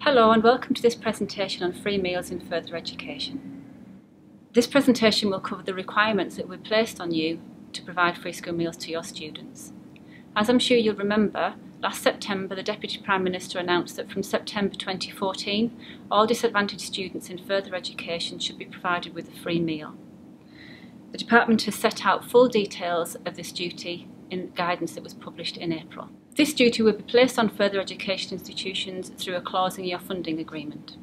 Hello and welcome to this presentation on free meals in further education. This presentation will cover the requirements that were placed on you to provide free school meals to your students. As I'm sure you'll remember, last September the Deputy Prime Minister announced that from September 2014 all disadvantaged students in further education should be provided with a free meal. The Department has set out full details of this duty in guidance that was published in April. This duty will be placed on further education institutions through a clause in your funding agreement.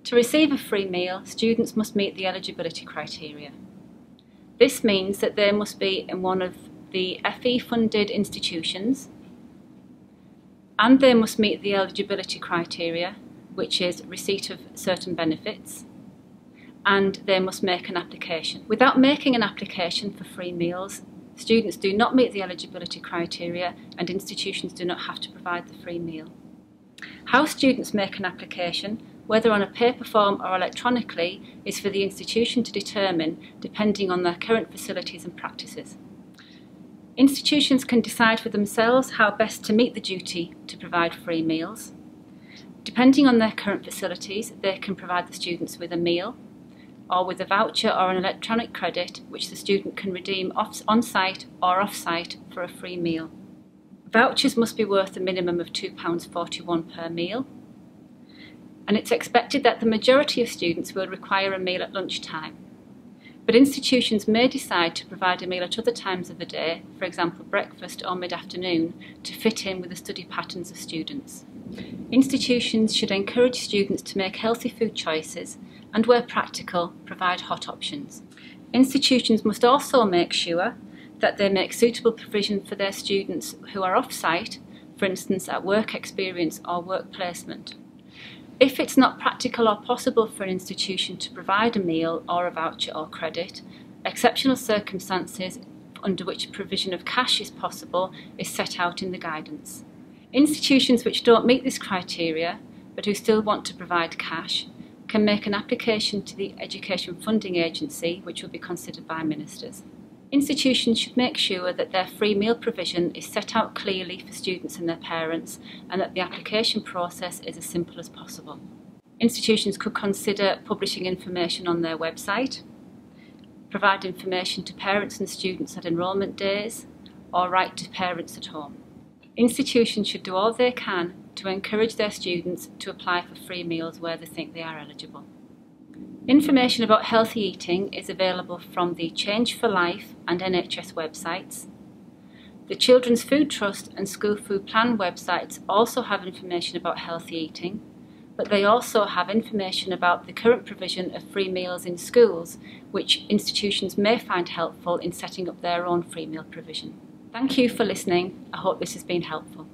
To receive a free meal, students must meet the eligibility criteria. This means that they must be in one of the FE-funded institutions, and they must meet the eligibility criteria, which is receipt of certain benefits, and they must make an application. Without making an application for free meals, students do not meet the eligibility criteria and institutions do not have to provide the free meal. How students make an application, whether on a paper form or electronically, is for the institution to determine depending on their current facilities and practices. Institutions can decide for themselves how best to meet the duty to provide free meals. Depending on their current facilities, they can provide the students with a meal, or with a voucher or an electronic credit which the student can redeem on-site or off-site for a free meal. Vouchers must be worth a minimum of £2.41 per meal, and it's expected that the majority of students will require a meal at lunchtime. But institutions may decide to provide a meal at other times of the day, for example breakfast or mid-afternoon, to fit in with the study patterns of students. Institutions should encourage students to make healthy food choices and, where practical, provide hot options. Institutions must also make sure that they make suitable provision for their students who are off-site, for instance at work experience or work placement. If it's not practical or possible for an institution to provide a meal or a voucher or credit, exceptional circumstances under which provision of cash is possible is set out in the guidance. Institutions which don't meet this criteria, but who still want to provide cash, can make an application to the Education Funding Agency, which will be considered by ministers. Institutions should make sure that their free meal provision is set out clearly for students and their parents, and that the application process is as simple as possible. Institutions could consider publishing information on their website, provide information to parents and students at enrolment days, or write to parents at home. Institutions should do all they can to encourage their students to apply for free meals where they think they are eligible. Information about healthy eating is available from the Change for Life and NHS websites. The Children's Food Trust and School Food Plan websites also have information about healthy eating, but they also have information about the current provision of free meals in schools, which institutions may find helpful in setting up their own free meal provision. Thank you for listening. I hope this has been helpful.